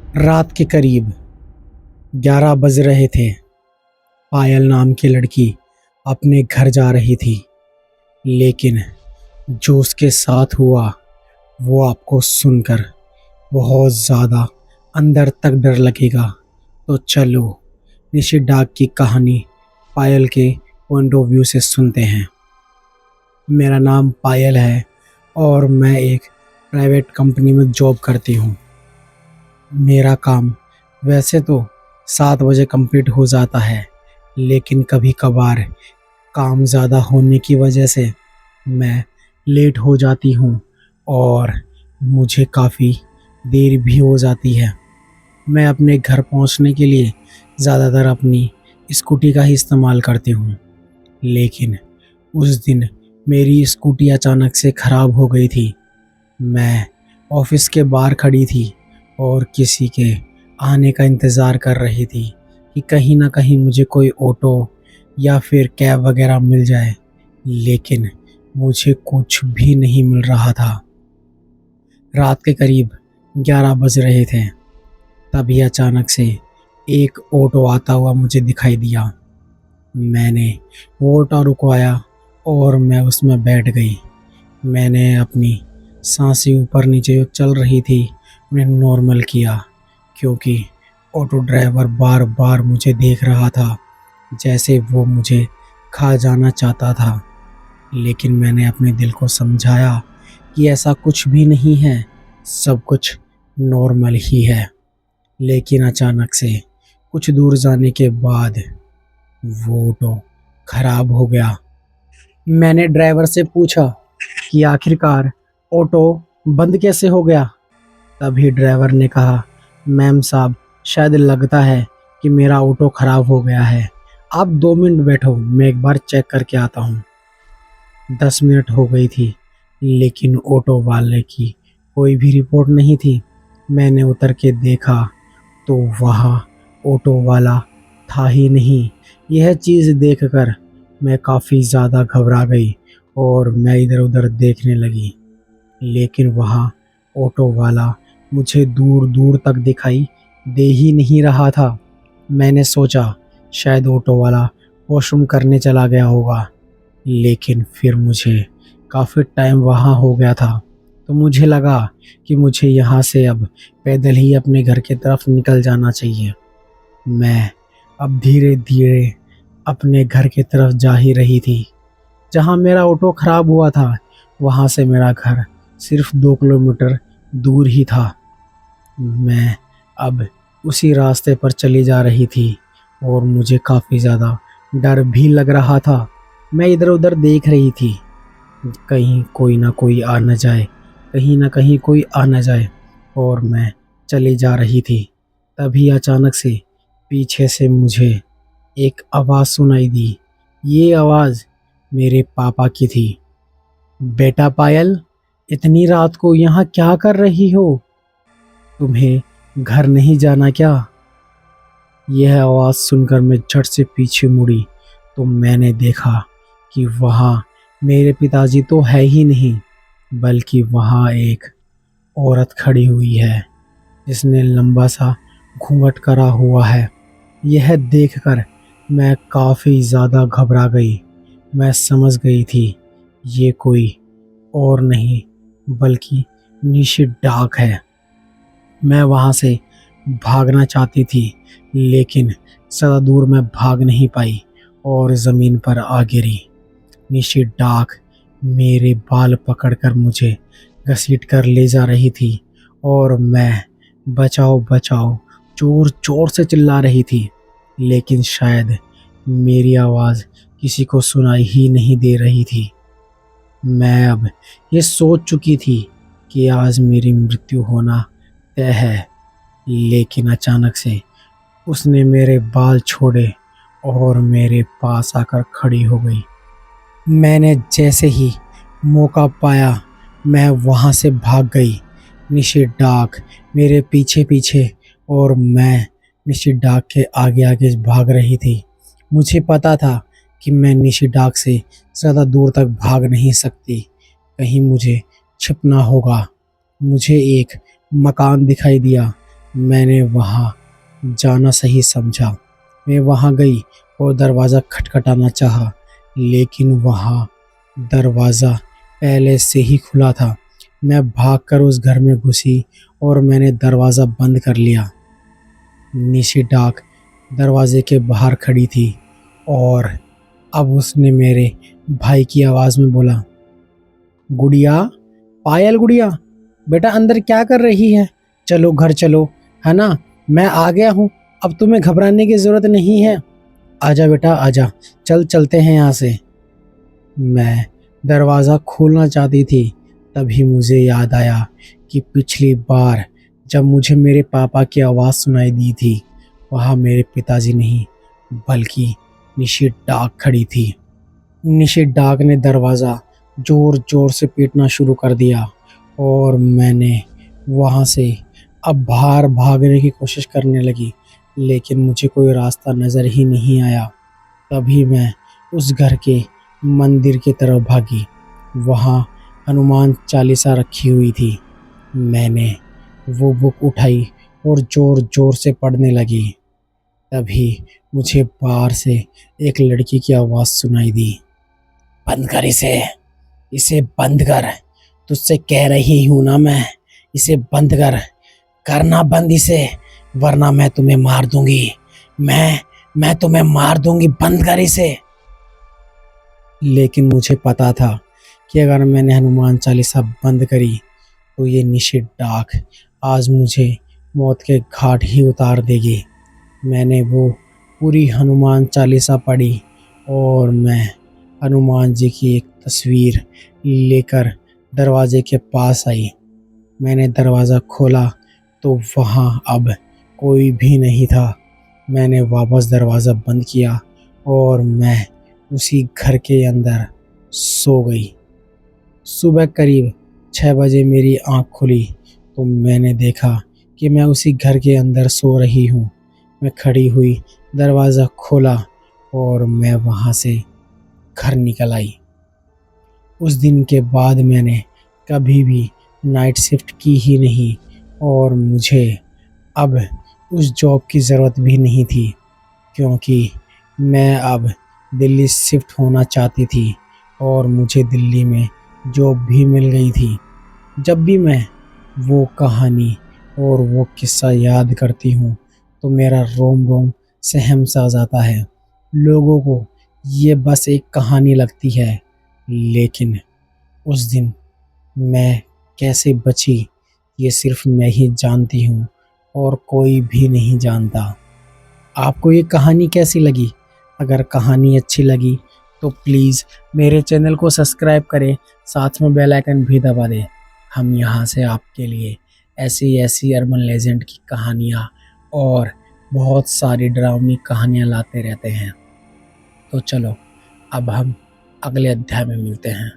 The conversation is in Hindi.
रात के करीब 11 बज रहे थे। पायल नाम की लड़की अपने घर जा रही थी, लेकिन जो उसके साथ हुआ वो आपको सुनकर बहुत ज़्यादा अंदर तक डर लगेगा। तो चलो निशी डाक की कहानी पायल के पॉइंट ऑफ व्यू से सुनते हैं। मेरा नाम पायल है और मैं एक प्राइवेट कंपनी में जॉब करती हूँ। मेरा काम वैसे तो 7 बजे कंप्लीट हो जाता है, लेकिन कभी कभार काम ज़्यादा होने की वजह से मैं लेट हो जाती हूँ और मुझे काफ़ी देर भी हो जाती है। मैं अपने घर पहुँचने के लिए ज़्यादातर अपनी स्कूटी का ही इस्तेमाल करती हूँ, लेकिन उस दिन मेरी स्कूटी अचानक से ख़राब हो गई थी। मैं ऑफिस के बाहर खड़ी थी और किसी के आने का इंतज़ार कर रही थी कि कहीं ना कहीं मुझे कोई ऑटो या फिर कैब वगैरह मिल जाए, लेकिन मुझे कुछ भी नहीं मिल रहा था। रात के करीब 11 बज रहे थे। तभी अचानक से एक ऑटो आता हुआ मुझे दिखाई दिया। मैंने वो ऑटो रुकवाया और मैं उसमें बैठ गई। मैंने अपनी सांसें ऊपर नीचे जो चल रही थी उन्हें नॉर्मल किया, क्योंकि ऑटो ड्राइवर बार बार मुझे देख रहा था, जैसे वो मुझे खा जाना चाहता था। लेकिन मैंने अपने दिल को समझाया कि ऐसा कुछ भी नहीं है, सब कुछ नॉर्मल ही है। लेकिन अचानक से कुछ दूर जाने के बाद वो ऑटो खराब हो गया। मैंने ड्राइवर से पूछा कि आखिरकार ऑटो बंद कैसे हो गया। तभी ड्राइवर ने कहा, मैम साहब, शायद लगता है कि मेरा ऑटो ख़राब हो गया है। आप 2 मिनट बैठो, मैं एक बार चेक करके आता हूँ। 10 मिनट हो गई थी, लेकिन ऑटो वाले की कोई भी रिपोर्ट नहीं थी। मैंने उतर के देखा तो वहाँ ऑटो वाला था ही नहीं। यह चीज़ देखकर मैं काफ़ी ज़्यादा घबरा गई और मैं इधर उधर देखने लगी, लेकिन वहाँ ऑटो वाला मुझे दूर दूर तक दिखाई दे ही नहीं रहा था। मैंने सोचा शायद ऑटो वाला वॉशरूम करने चला गया होगा, लेकिन फिर मुझे काफ़ी टाइम वहाँ हो गया था, तो मुझे लगा कि मुझे यहाँ से अब पैदल ही अपने घर की तरफ निकल जाना चाहिए। मैं अब धीरे धीरे अपने घर की तरफ जा ही रही थी। जहाँ मेरा ऑटो ख़राब हुआ था वहाँ से मेरा घर सिर्फ 2 किलोमीटर दूर ही था। मैं अब उसी रास्ते पर चली जा रही थी और मुझे काफ़ी ज़्यादा डर भी लग रहा था। मैं इधर उधर देख रही थी, कहीं कोई ना कोई आ न जाए, कहीं ना कहीं कोई आ न जाए, और मैं चली जा रही थी। तभी अचानक से पीछे से मुझे एक आवाज़ सुनाई दी। ये आवाज़ मेरे पापा की थी। बेटा पायल, इतनी रात को यहाँ क्या कर रही हो? तुम्हें घर नहीं जाना क्या? यह आवाज़ सुनकर मैं झट से पीछे मुड़ी तो मैंने देखा कि वहाँ मेरे पिताजी तो है ही नहीं, बल्कि वहाँ एक औरत खड़ी हुई है जिसने लंबा सा घूंघट करा हुआ है। यह देखकर मैं काफ़ी ज़्यादा घबरा गई। मैं समझ गई थी ये कोई और नहीं बल्कि निशी डाक है। मैं वहाँ से भागना चाहती थी, लेकिन ज़्यादा दूर मैं भाग नहीं पाई और ज़मीन पर आ गिरी। निशी डाक मेरे बाल पकड़कर मुझे घसीट कर ले जा रही थी और मैं बचाओ बचाओ जोर जोर से चिल्ला रही थी, लेकिन शायद मेरी आवाज़ किसी को सुनाई ही नहीं दे रही थी। मैं अब ये सोच चुकी थी कि आज मेरी मृत्यु होना तय है, लेकिन अचानक से उसने मेरे बाल छोड़े और मेरे पास आकर खड़ी हो गई। मैंने जैसे ही मौका पाया मैं वहाँ से भाग गई। निशी डाक मेरे पीछे पीछे और मैं निशी डाक के आगे आगे भाग रही थी। मुझे पता था कि मैं निशी डाक से ज़्यादा दूर तक भाग नहीं सकती, कहीं मुझे छिपना होगा। मुझे एक मकान दिखाई दिया मैंने वहाँ जाना सही समझा। मैं वहाँ गई और दरवाज़ा खटखटाना चाहा, लेकिन वहाँ दरवाज़ा पहले से ही खुला था। मैं भागकर उस घर में घुसी और मैंने दरवाज़ा बंद कर लिया। निशी डाक दरवाजे के बाहर खड़ी थी और अब उसने मेरे भाई की आवाज़ में बोला, गुड़िया, पायल गुड़िया, बेटा अंदर क्या कर रही है? चलो घर चलो, है ना? मैं आ गया हूँ, अब तुम्हें घबराने की ज़रूरत नहीं है। आजा बेटा आजा, चलते हैं यहाँ से। मैं दरवाज़ा खोलना चाहती थी, तभी मुझे याद आया कि पिछली बार जब मुझे मेरे पापा की आवाज़ सुनाई दी थी, वहाँ मेरे पिताजी नहीं बल्कि निशी डाक खड़ी थी। निशी डाक ने दरवाज़ा ज़ोर ज़ोर से पीटना शुरू कर दिया और मैंने वहाँ से अब बाहर भागने की कोशिश करने लगी, लेकिन मुझे कोई रास्ता नज़र ही नहीं आया। तभी मैं उस घर के मंदिर की तरफ भागी। वहाँ हनुमान चालीसा रखी हुई थी। मैंने वो बुक उठाई और ज़ोर ज़ोर से पढ़ने लगी। तभी मुझे बाहर से एक लड़की की आवाज़ सुनाई दी, बंद कर इसे बंद कर, तुझसे कह रही हूँ ना मैं, इसे बंद कर, करना बंद इसे, वरना मैं तुम्हें मार दूंगी। मैं तुम्हें मार दूंगी, बंद कर इसे। लेकिन मुझे पता था कि अगर मैंने हनुमान चालीसा बंद करी तो ये निशी डाक आज मुझे मौत के घाट ही उतार देगी। मैंने वो पूरी हनुमान चालीसा पढ़ी और मैं हनुमान जी की एक तस्वीर लेकर दरवाजे के पास आई। मैंने दरवाज़ा खोला तो वहाँ अब कोई भी नहीं था। मैंने वापस दरवाज़ा बंद किया और मैं उसी घर के अंदर सो गई। सुबह करीब 6 बजे मेरी आँख खुली तो मैंने देखा कि मैं उसी घर के अंदर सो रही हूँ। मैं खड़ी हुई, दरवाज़ा खोला और मैं वहाँ से घर निकल आई। उस दिन के बाद मैंने कभी भी नाइट शिफ्ट की ही नहीं और मुझे अब उस जॉब की ज़रूरत भी नहीं थी, क्योंकि मैं अब दिल्ली शिफ्ट होना चाहती थी और मुझे दिल्ली में जॉब भी मिल गई थी। जब भी मैं वो कहानी और वो किस्सा याद करती हूँ तो मेरा रोम रोम सहम सा जाता है। लोगों को ये बस एक कहानी लगती है, लेकिन उस दिन मैं कैसे बची ये सिर्फ मैं ही जानती हूँ और कोई भी नहीं जानता। आपको ये कहानी कैसी लगी? अगर कहानी अच्छी लगी तो प्लीज़ मेरे चैनल को सब्सक्राइब करें, साथ में बेल आइकन भी दबा दें। हम यहाँ से आपके लिए ऐसी अर्बन लेजेंड की कहानियाँ और बहुत सारी डरावनी कहानियाँ लाते रहते हैं। तो चलो अब हम अगले अध्याय में मिलते हैं।